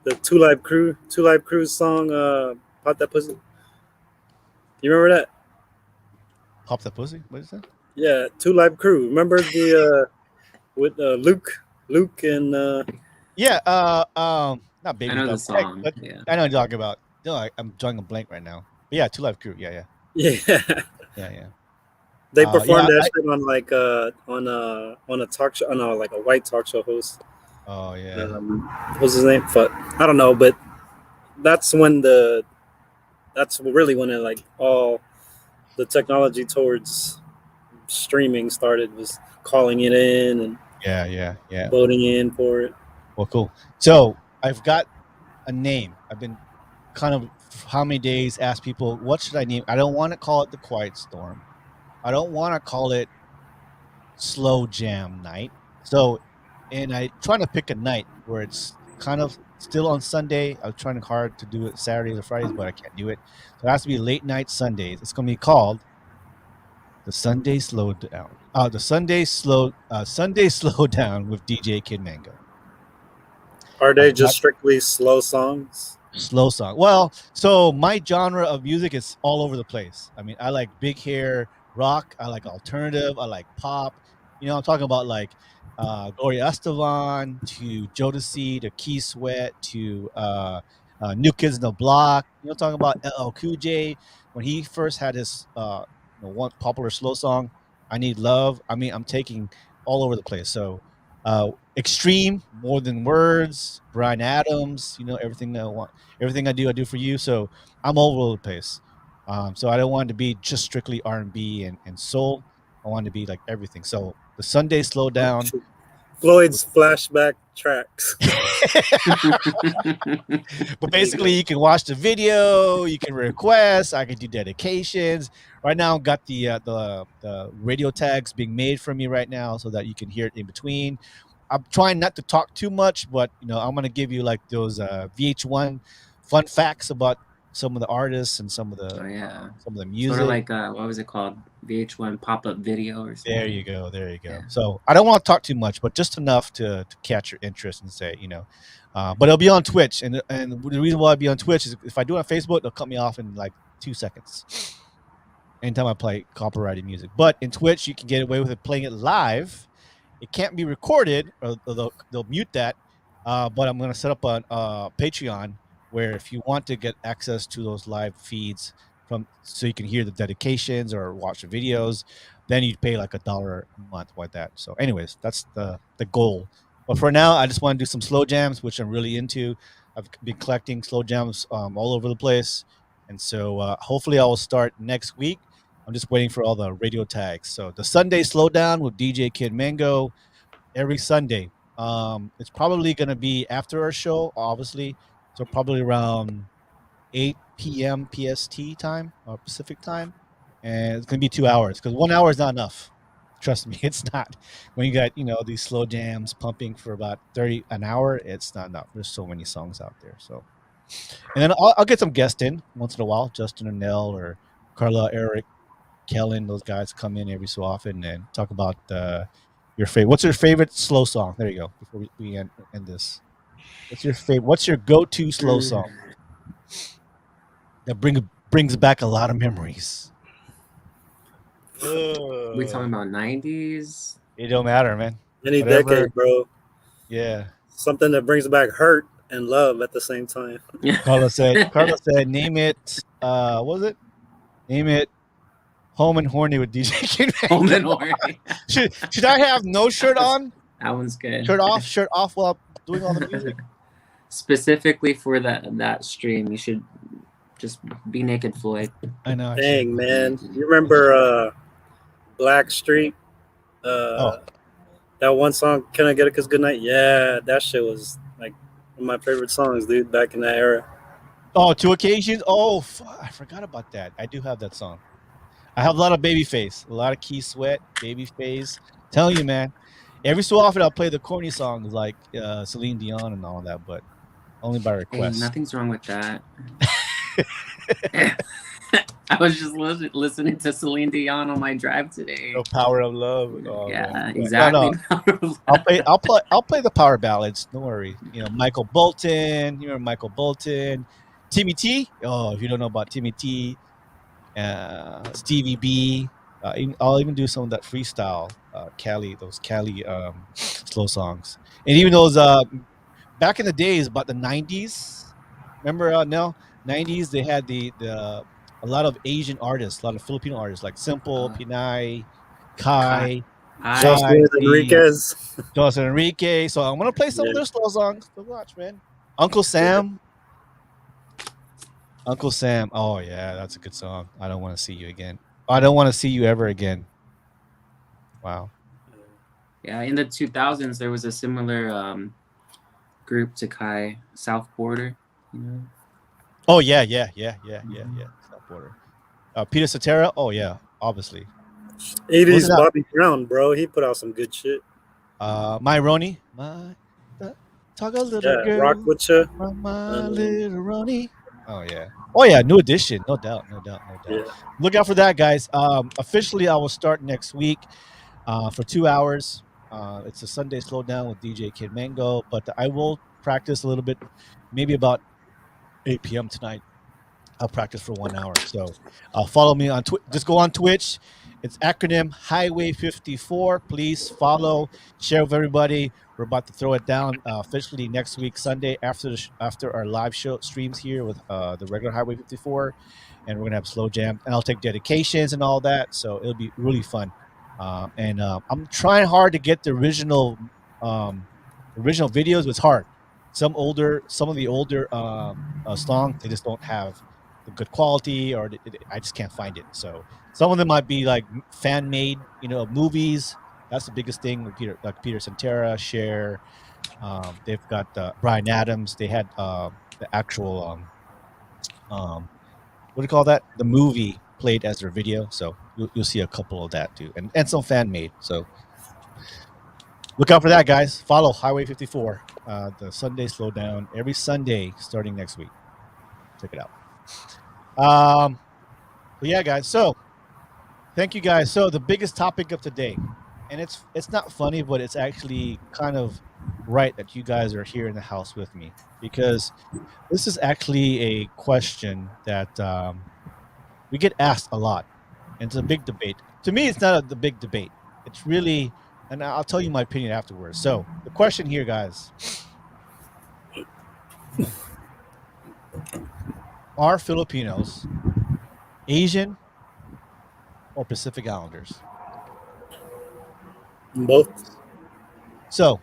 the Two Live Crew's song, "Pop That Pussy." You remember that? Pop that pussy. What is that? Yeah, Two Live Crew. Remember the with Luke and Yeah. Not I baby know the dump, Heck, song. but Yeah. I know what you're talking about. No, I'm drawing a blank right now. But yeah, Two Live Crew. Yeah, yeah, yeah. yeah, yeah. They performed Yeah. that shit on like on a talk show, on a, like a white talk show host. Oh yeah. What's his name? Fuck, I don't know, but that's when that's really when it like all the technology towards streaming started, was calling it in and Yeah, yeah, yeah. voting in for it. Well, cool. So I've got a name. I've been kind of how many days ask people what should I name. I don't want to call it the Quiet Storm. I don't want to call it Slow Jam Night. So, and I trying to pick a night where it's kind of still on Sunday. I was trying hard to do it Saturdays or Fridays, but I can't do it. So it has to be late night Sundays. It's going to be called the Sunday Slow Down. Sunday Slow Down with DJ Kid Mango. Are they I've got just strictly slow songs? slow song. Well, so my genre of music is all over the place. I mean, I like big hair rock. I like alternative. I like pop. I'm talking about like Gloria Estefan to Jodeci to Key Sweat to New Kids in the Block. Talking about LL Cool J when he first had his one popular slow song, "I Need Love." I mean, I'm taking all over the place. So extreme, more than words. Brian Adams. Everything I want. Everything I do for you. So I'm all over the place. So I don't want it to be just strictly R&B and soul. I want it to be like everything. So the Sunday Slow Down. Floyd's flashback tracks. But basically, you can watch the video. You can request. I can do dedications. Right now, I've got the radio tags being made for me right now, so that you can hear it in between. I'm trying not to talk too much, but I'm gonna give you like those VH1 fun facts about some of the artists and some of the Oh yeah. some of the Sort of music. like what was it called? VH1 pop-up video or something. There you go. There you go. Yeah. So I don't want to talk too much, but just enough to catch your interest and say, but it'll be on Twitch. And the reason why I'll be on Twitch is if I do it on Facebook, they'll cut me off in like 2 seconds. Anytime I play copyrighted music. But in Twitch, you can get away with it playing it live. It can't be recorded, or they'll mute that. But I'm going to set up a Patreon where if you want to get access to those live feeds so you can hear the dedications or watch the videos, then you'd pay like $1 a month like that. So anyways, that's the goal. But for now, I just want to do some slow jams, which I'm really into. I've been collecting slow jams all over the place. And so hopefully I will start next week. I'm just waiting for all the radio tags. So the Sunday Slowdown with DJ Kid Mango every Sunday. It's probably going to be after our show, obviously. So probably around 8 p.m. PST time or Pacific time. And it's going to be 2 hours because 1 hour is not enough. Trust me, it's not. When you got, these slow jams pumping for about 30 an hour, it's not enough. There's so many songs out there. So, and then I'll get some guests in once in a while, Justin or Nell or Carla, Eric, Kellen, those guys come in every so often and talk about your favorite. What's your favorite slow song? There you go. Before we end this, what's your favorite? What's your go-to slow song that brings back a lot of memories? We talking about 90s? It don't matter, man. Any Whatever. decade, bro. Yeah. Something that brings back hurt and love at the same time. Carla said, name it. What was it? Name it. Home and Horny with DJ Kid Mango. Home and Horny. should I have no shirt on? That one's good. Shirt off while doing all the music. Specifically for that stream, you should just be naked, Floyd. I know. Dang, man. You remember Blackstreet? That one song, Can I Get a Kiss Goodnight? Yeah, that shit was like one of my favorite songs, dude, back in that era. Oh, Two Occasions? Oh, I forgot about that. I do have that song. I have a lot of Babyface, a lot of Key Sweat, Babyface. Telling you, man, every so often I'll play the corny songs like Celine Dion and all that, but only by request. Hey, nothing's wrong with that. I was just listening to Celine Dion on my drive today. No power of love. Oh man. Yeah, Yeah. No, exactly. no. I'll play the power ballads. Don't worry. Michael Bolton. You remember Michael Bolton, Timmy T. Oh, if you don't know about Timmy T, Stevie B. I'll even do some of that freestyle, Cali, those Cali slow songs, and even those back in the days, about the '90s. Remember, no, '90s they had the a lot of Asian artists, a lot of Filipino artists like Simple, uh, Pinay, Kai, Kai, I, Chai, Jocelyn Z, Enriquez. Joseph Enrique. So I'm gonna play some of Yeah, their slow songs to watch, man. Uncle yeah. Sam, Uncle Sam. Oh yeah, that's a good song. I don't want to see you again. I don't want to see you ever again. Wow. yeah. In the 2000s, there was a similar group to Kai, South Border. You know. Oh yeah, yeah, yeah, yeah, yeah, Mhm. yeah. South Border. Peter Cetera. Oh yeah, obviously. '80s Wasn't that Bobby Brown, bro. He put out some good shit. My Roni? Talk a little Yeah, Rock girl, with you. my Um, little Roni. Oh yeah. Oh yeah, new edition, no doubt, no doubt, no doubt. yeah. Look out for that, guys. Officially, I will start next week for 2 hours. It's a Sunday slowdown with DJ Kid Mango, but I will practice a little bit, maybe about 8 p.m. tonight. I'll practice for 1 hour. So follow me on Twitch. Just go on Twitch. It's acronym Highway 54. Please follow, share with everybody. We're about to throw it down officially next week, Sunday, after after our live show streams here with the regular Highway 54, and we're gonna have slow jam, and I'll take dedications and all that. So it'll be really fun. And I'm trying hard to get the um, original videos. It's hard. Some of the older songs, they just don't have the good quality, or I just can't find it. So some of them might be like fan made, movies. That's the biggest thing with Peter Cetera, Cher. They've got Brian Adams. They had the actual what do you call that? The movie played as their video. So you'll see a couple of that too, and some fan made. So look out for that, guys. Follow Highway 54, the Sunday Slowdown every Sunday starting next week. Check it out. Um, but yeah, guys. So thank you, guys. So the biggest topic of today, and it's not funny, but it's actually kind of right that you guys are here in the house with me, because this is actually a question that we get asked a lot, and it's a big debate. To me, it's not the big debate. It's really, and I'll tell you my opinion afterwards. So the question here, guys, are Filipinos Asian or Pacific Islanders? Both. So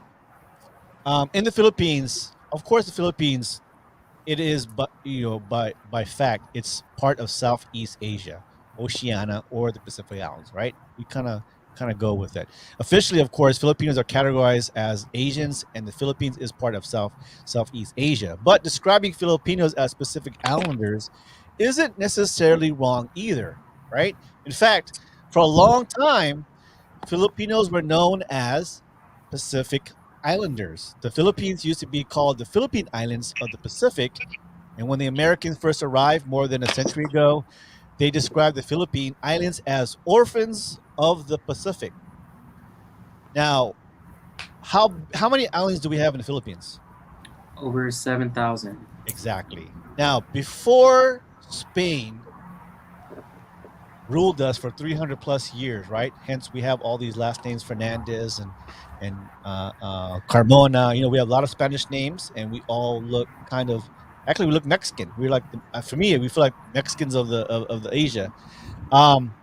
in the Philippines, of course, the Philippines, it is, but by fact, it's part of Southeast Asia, Oceania, or the Pacific Islands, right? We kind of go with it. Officially, of course, Filipinos are categorized as Asians, and the Philippines is part of Southeast Asia. But describing Filipinos as Pacific Islanders isn't necessarily wrong either, right? In fact, for a long time, Filipinos were known as Pacific Islanders. The Philippines used to be called the Philippine Islands of the Pacific, and when the Americans first arrived more than a century ago, they described the Philippine Islands as orphans of the Pacific. Now, how many islands do we have in the Philippines? Over 7,000. Exactly. Now, before Spain ruled us for 300 plus years, right? Hence, we have all these last names, Fernandez and Carmona. We have a lot of Spanish names, and we all look kind of. Actually, we look Mexican. We're like, for me, we feel like Mexicans of the Asia. Um,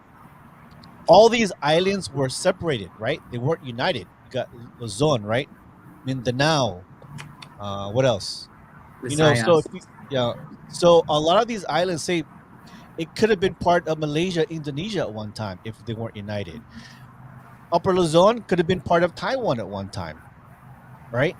all these islands were separated, right? They weren't united. You got Luzon, right? Mindanao. What else? So Visayas. yeah. So a lot of these islands say it could have been part of Malaysia, Indonesia at one time if they weren't united. Upper Luzon could have been part of Taiwan at one time, right?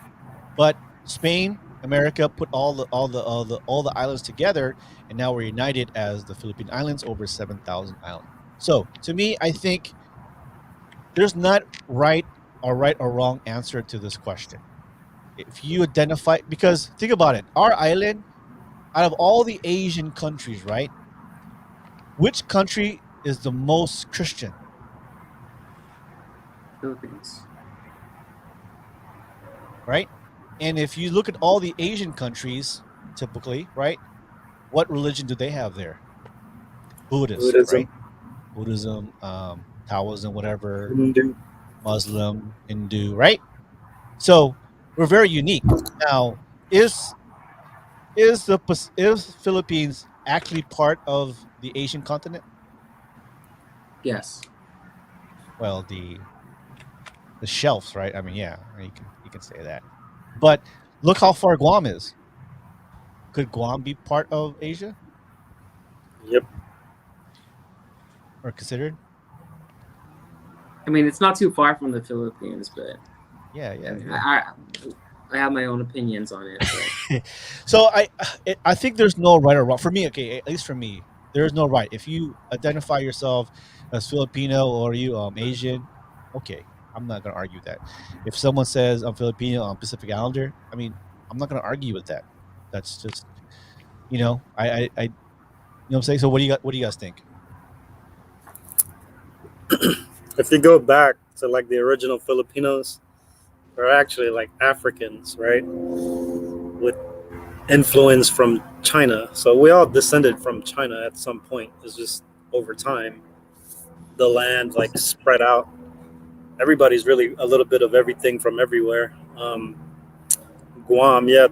But Spain, America put all the islands together, and now we're united as the Philippine Islands, over 7,000 islands. So to me, I think there's not right or wrong answer to this question. If you identify, because think about it, our island, out of all the Asian countries, right? Which country is the most Christian? Philippines. Right? And if you look at all the Asian countries, typically, right? What religion do they have there? Buddhist, Buddhism, right? Buddhism, Taoism, whatever, Hindu. Muslim, Hindu, right? So we're very unique. Now, is is Philippines actually part of the Asian continent? Yes. Well, the shelves, right? I mean, yeah, you can say that. But look how far Guam is. Could Guam be part of Asia Yep. or considered? I mean, it's not too far from the Philippines, but Yeah, I yeah, mean, yeah. I have my own opinions on it. But So I think there's no right or wrong for me. Okay, at least for me, there is no right. If you identify yourself as Filipino or you Asian, okay, I'm not gonna argue that. If someone says I'm Filipino, I'm Pacific Islander, I mean, I'm not gonna argue with that. That's just you know what I'm saying. So what do you got? What do you guys think? If you go back to like the original Filipinos, they're actually like Africans, right? With influence from China. So we all descended from China at some point. It's just over time, the land like spread out. Everybody's really a little bit of everything from everywhere. Guam, yeah,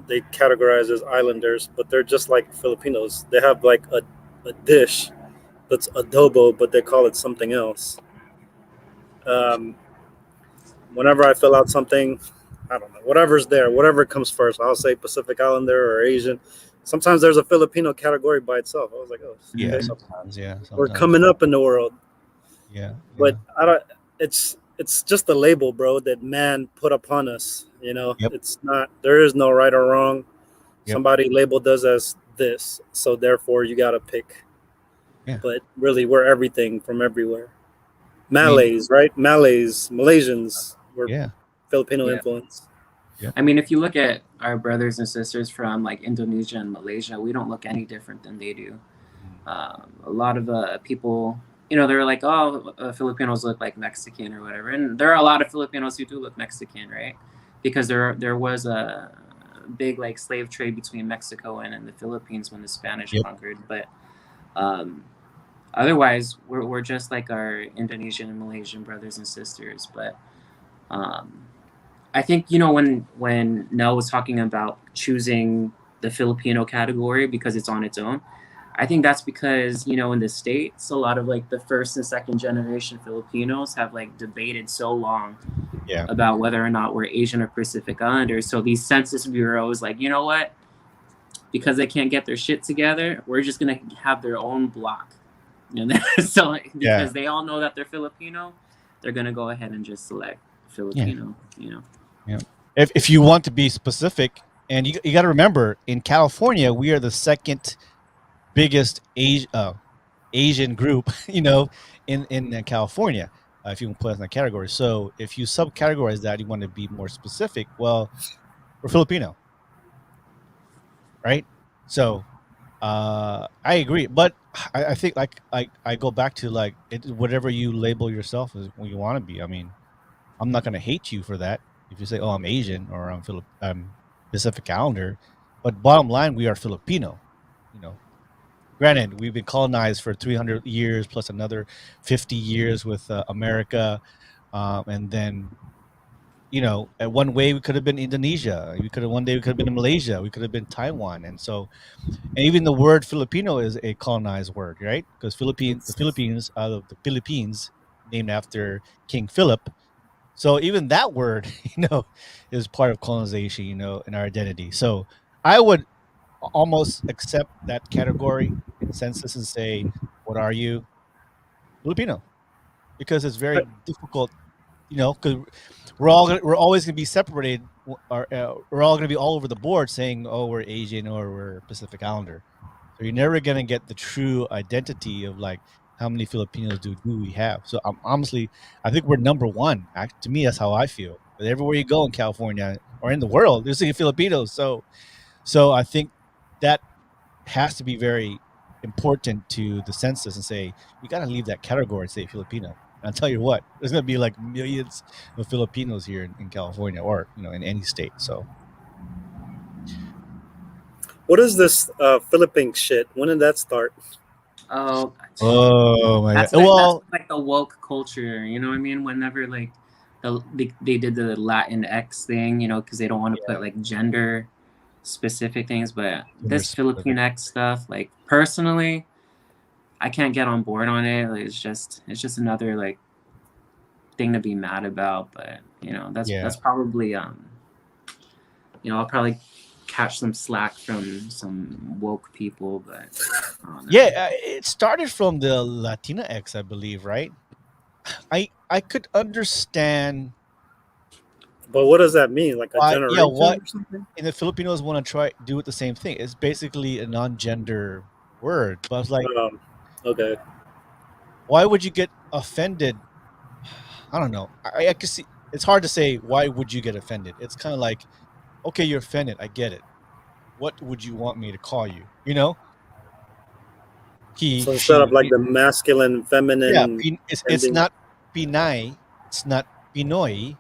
they categorize as islanders, but they're just like Filipinos. They have like a dish that's adobo, but they call it something else. Um, Whenever I fill out something, I don't know, whatever's there, whatever comes first. I'll say Pacific Islander or Asian. Sometimes there's a Filipino category by itself. I was like, oh, Yeah, okay, Mhm. sometimes. Yeah, we're sometimes. coming up in the world. Yeah, But yeah. I don't. It's just a label, bro, that man put upon us. You know, Yep, it's not. There is no right or wrong. yep. Somebody labeled us as this, so therefore you gotta pick. Yeah. But really, we're everything from everywhere. I mean, Malays, right? Malays, Malaysians were yeah, Filipino Yeah. influence. yeah. I mean, if you look at our brothers and sisters from like Indonesia and Malaysia, we don't look any different than they do. Mm, A lot of people, you know, they're like, oh, Filipinos look like Mexican or whatever, and there are a lot of Filipinos who do look Mexican, right? Because there was a big like slave trade between Mexico and the Philippines when the Spanish yep. conquered, but um, otherwise we're just like our Indonesian and Malaysian brothers and sisters. But um, I think, you know, when Nell was talking about choosing the Filipino category because it's on its own, I think that's because, you know, in the States, a lot of like the first and second generation Filipinos have like debated so long Yeah, about whether or not we're Asian or Pacific Islanders. So these census bureaus, like, you know what? Because they can't get their shit together, we're just gonna have their own block. And then, so yeah, because they all know that they're Filipino, they're gonna go ahead and just select yeah, Filipino. You know. yeah. If you want to be specific, and you got to remember, in California, we are the second biggest Asian group, in California, if you can put us in that category. So if you subcategorize that, you want to be more specific. Well, we're Filipino, right? So I agree, but I think like I go back to like whatever you label yourself as what you want to be. I mean, I'm not gonna hate you for that if you say, "Oh, I'm Asian" or I'm Pacific Islander," but bottom line, we are Filipino. You know, granted, we've been colonized for 300 years plus another 50 years with America, and then at one way we could have been Indonesia. One day we could have been in Malaysia. We could have been Taiwan, and even the word Filipino is a colonized word, right? Because the It's Philippines, out of the Philippines, named after King Philip. So even that word, is part of colonization, in our identity. So I would almost accept that category in census and say, "What are you, Filipino?" Because it's very difficult, because we're always going to be separated, or we're all going to be all over the board saying, "Oh, we're Asian" or "We're Pacific Islander." So you're never going to get the true identity of like how many Filipinos do we have. So honestly, I think we're number one. To me, that's how I feel. But everywhere you go in California or in the world, there's Filipinos. So I think that has to be very. important to the census and say you got to leave that category and say Filipino. And I'll tell you what, there's going to be like millions of Filipinos here in California or in any state. So What is this Philippine shit? When did that start? Oh, oh my god. that's Well, like the woke culture. You know what I mean? Whenever like they did the Latin X thing, you know, because they don't want to yeah, put like gender specific things. But gender this specific. Philippine X stuff, like personally, I can't get on board on it. Like, it's just another like thing to be mad about. But you know, Yeah. that's probably you know, I'll probably catch some slack from some woke people, but I don't know. Yeah, it started from the Latina X, I believe, right? I could understand But what does that mean? Like a why. Yeah, generation what or something? and the Filipinos want to try do it the same thing. It's basically a non-gender word, but it's like, Okay. why would you get offended? I don't know. I can see it's hard to say why would you get offended. It's kind of like, okay, you're offended. I get it. What would you want me to call you? He, So instead of she. like the masculine, Yeah, feminine it's ending, not Pinay. It's not Pinoy.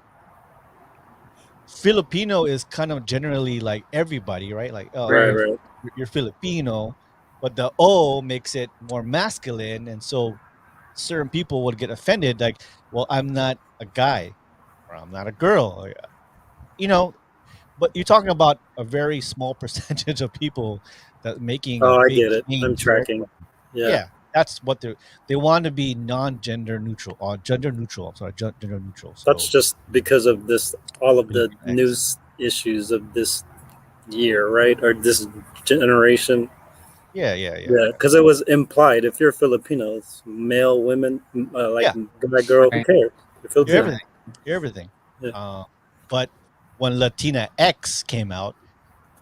Filipino is kind of generally like everybody, right? Like, oh, right, Right. right. you're Filipino, but the O makes it more masculine, and so certain people would get offended, like, well, I'm not a guy or I'm not a girl, you know. But you're talking about a very small percentage of people that making a Oh, I big get it. I'm change, right? tracking. Yeah. Yeah, that's what they want to be non-gender neutral or gender neutral. I'm sorry, gender neutral. That's So just because of this, all of the Filipino X. news issues of this year, right? Or this generation. Yeah, yeah, yeah, Yeah, yeah, because it was implied if you're Filipino, it's male, women, like yeah. guy, girl, who Right. cares? You're You're Filipino. everything. You're everything. Yeah. But when Latina X came out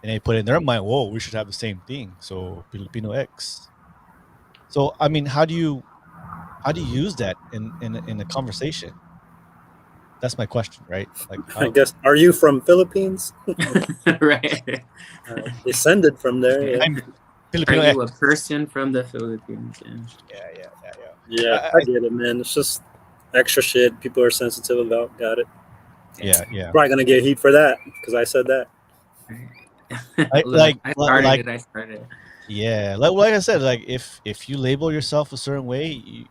and they put in their mind, whoa, we should have the same thing. So Filipino X. So I mean, how do you use that in a conversation? That's my question, right? Like I how guess. Are you from Philippines? Right. Descended from there. Yeah. I'm Are Filipino X. you a person from the Philippines? Yeah. Yeah, yeah, yeah, yeah. Yeah, I, I I, get it, man. It's just extra shit people are sensitive about. Got it. yeah, yeah. Probably gonna get heat for that because I said that. I, Look, like I li- started like it. I started. yeah, like I said, like if you label yourself a certain way,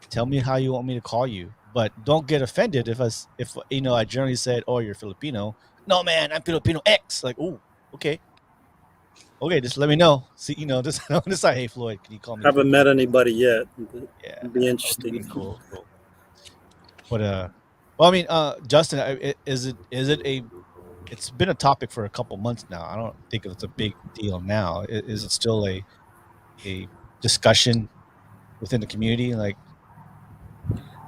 tell me how you want me to call you, but don't get offended if I generally said, "Oh, you're Filipino." No, man, I'm Filipino X. Like, oh, okay, okay, just let me know. See, just on the side, hey Floyd, can you call me Haven't Filipino? met anybody yet. Yeah, It'd be okay, interesting. cool, cool. But well, I mean, Justin, is it a? It's been a topic for a couple months now. I don't think it's a big deal now. Is it still a discussion within the community, like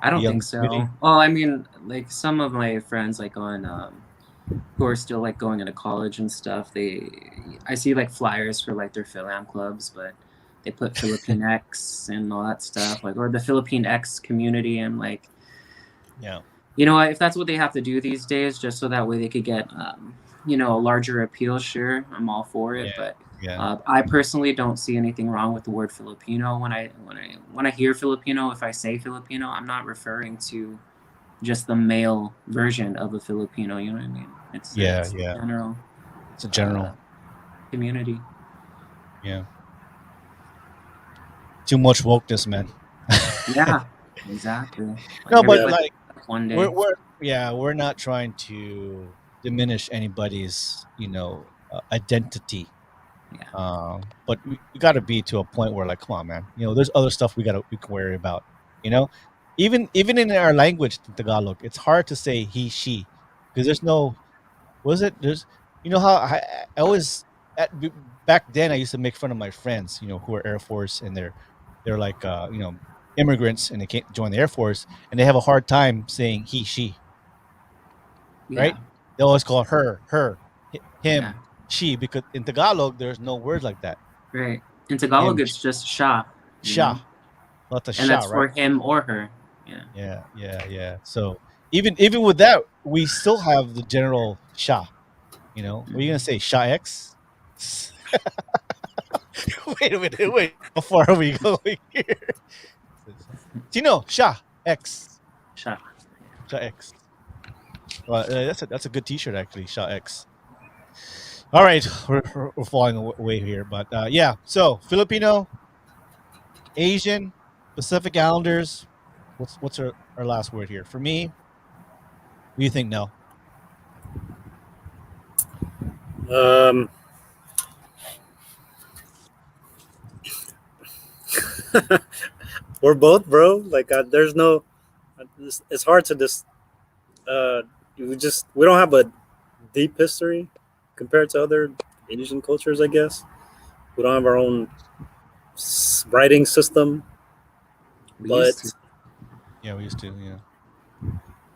I the don't young think so. community? Well, I mean, like some of my friends, like on who are still like going into college and stuff. I see like flyers for like their Philam clubs, but they put Philippine X and all that stuff, like or the Philippine X community. And like, Yeah, you know, if that's what they have to do these days, just so that way they could get, you know, a larger appeal, sure, I'm all for it. yeah, But yeah, I personally don't see anything wrong with the word Filipino. When I hear Filipino, if I say Filipino, I'm not referring to just the male version of a Filipino. You know what I mean? yeah, It's the yeah. general It's a uh, general. community. Yeah. Too much wokeness, man. Yeah, exactly. Like No, but Yeah, everybody like one we're day. we're yeah, we're not trying to diminish anybody's, identity. Yeah, But we got to be to a point where, like, come on, man. There's other stuff we can worry about. You know, even in our language, in Tagalog, it's hard to say he, she, because there's no. Was it? There's. How I always back then I used to make fun of my friends, who are Air Force and they're like immigrants and they can't join the Air Force and they have a hard time saying he, she, right? yeah, They always call her, yeah. him, she, because in Tagalog there's no word like that. Right. In Tagalog, Him, it's just sha, you sha, know, not the and sha, that's right? for him or her. Yeah. Yeah, yeah, yeah. So even with that, we still have the general sha. What are you gonna Mhm. say? Sha X? Wait a minute. Wait. How far are we going here? Tino, Sha X. Sha. Sha X. Well, that's a good T-shirt actually. Sha X. All right, we're falling away here, but yeah. So Filipino, Asian, Pacific Islanders. What's our last word here? For me, what do you think? No. Um, we're both, bro. Like, there's no. It's hard to just. Uh, we don't have a deep history compared to other Asian cultures. I guess we don't have our own writing system, We but used to. Yeah, we used to. Yeah.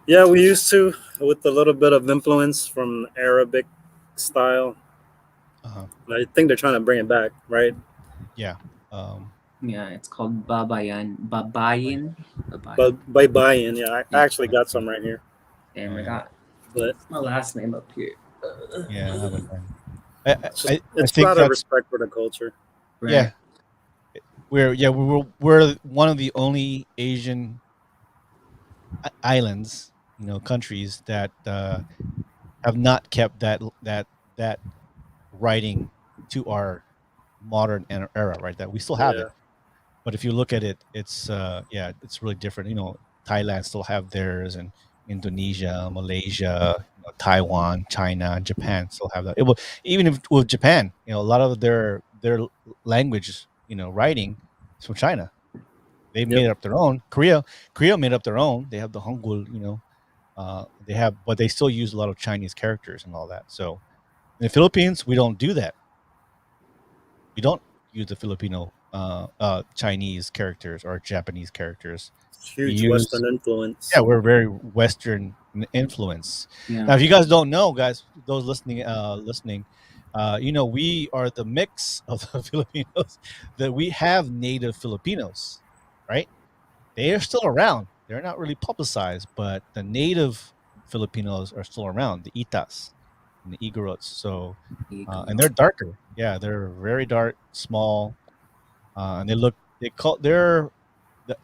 yeah, we used to with a little bit of influence from Arabic style. Uh-huh. I think they're trying to bring it back, right? Yeah. Um, Yeah, it's called Babayan. Babayin. Babayin. But by buying, yeah, I Yeah. actually got some right here. And Oh, I yeah. got But my last name up here. Yeah, I haven't. I, I, it's just I it's think out of that's respect for the culture. yeah. Right. We're one of the only Asian islands, countries that have not kept that writing to our modern era, right? That we still have Yeah. it, but if you look at it, it's yeah, it's really different. Thailand still have theirs, and Indonesia, Malaysia, Taiwan, China, Japan still have that. Even if with Japan, a lot of their language, writing is from China. They Yep. made up their own. Korea made up their own. They have the Hangul, they have, but they still use a lot of Chinese characters and all that. So in the Philippines, we don't do that. We don't use the Filipino Chinese characters or Japanese characters. We Huge use Western Yeah, influence. we're very Western influence. Now, Yeah. if you guys don't know, guys, those listening, we are the mix of the Filipinos. That we have native Filipinos, right? They are still around. They're not really publicized, but the native Filipinos are still around. The Itas and the Igorots. So, and they're darker. Yeah, they're very dark, small, and at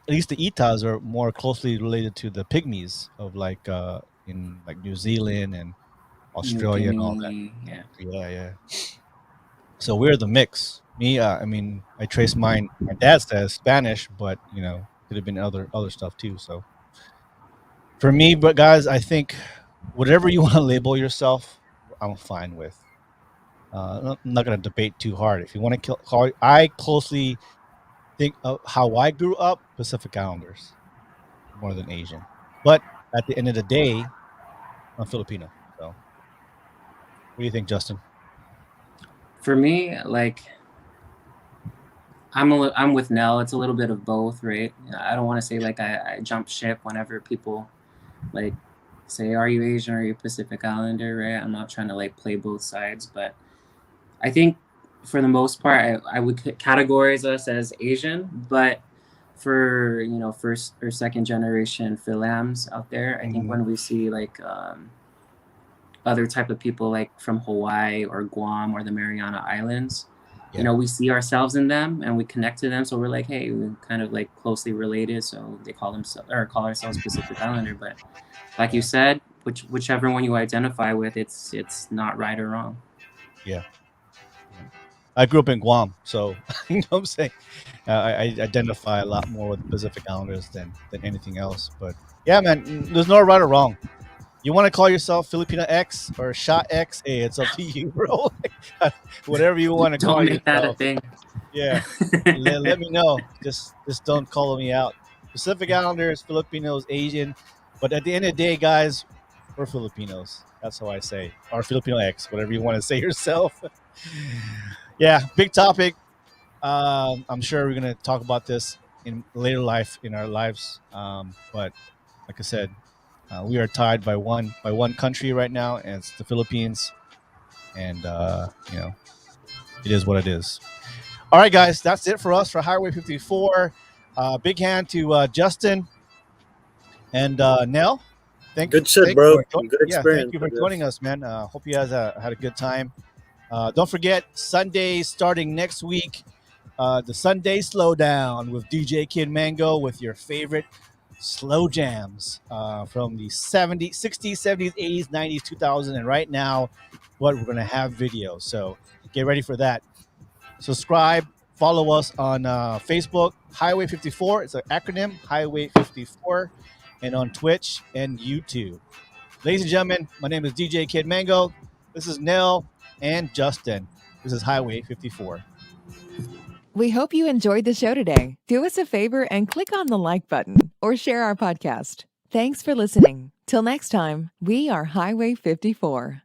least the Itas are more closely related to the pygmies of in like New Zealand and New Australia and all that. Guinea. Yeah. Yeah, yeah. So we're the mix. Me, I mean, I trace mine. My dad says Spanish, but could have been other stuff too. So for me, but guys, I think whatever you want to label yourself, I'm fine with. I'm not going to debate too hard. If you want to call, I closely think of how I grew up, Pacific Islanders more than Asian. But at the end of the day, I'm Filipino. So what do you think, Justin? For me, like I'm with Nell. It's a little bit of both, right? I don't want to say like I jump ship whenever people like say, "Are you Asian? Or are you Pacific Islander?" Right? I'm not trying to like play both sides, but I think for the most part, I would categorize us as Asian, but for first or second generation Philams out there, I think Mhm. when we see like other type of people like from Hawaii or Guam or the Mariana Islands, Yeah, we see ourselves in them and we connect to them. So we're like, hey, we're kind of like closely related. So they call themselves or call ourselves Pacific Islander. But like you yeah, said, whichever one you identify with, it's not right or wrong. yeah. Yeah. I grew up in Guam, so you know what I'm saying. I identify a lot more with Pacific Islanders than anything else. But yeah, man, there's no right or wrong. You want to call yourself Filipino X or Shot X? Hey, it's up to you, bro. Whatever you want to call Don't make that a yourself. thing. Yeah, let me know. Just don't call me out. Pacific Islanders, Filipinos, Asian, but at the end of the day, guys, we're Filipinos. That's how I say, or Filipino X, whatever you want to say yourself. Yeah, big topic. I'm sure we're gonna talk about this in later life in our lives. But like I said, we are tied by one country right now, and it's the Philippines. And it is what it is. All right, guys, that's it for us for Highway 54. Big hand to Justin and Nell. Good shit, Thank you bro. for Good thank experience, you I for joining guess. us, man. Hope you guys had a good time. Don't forget, Sunday starting next week, the Sunday Slowdown with DJ Kid Mango with your favorite slow jams from the 70s, 60s, 70s, 80s, 90s, 2000, and right now, what we're going to have videos. So get ready for that. Subscribe, follow us on Facebook, Highway 54. It's an acronym, Highway 54, and on Twitch and YouTube. Ladies and gentlemen, my name is DJ Kid Mango. This is Nell and Justin. This is Highway 54. We hope you enjoyed the show today. Do us a favor and click on the like button or share our podcast. Thanks for listening. Till next time, we are Highway 54.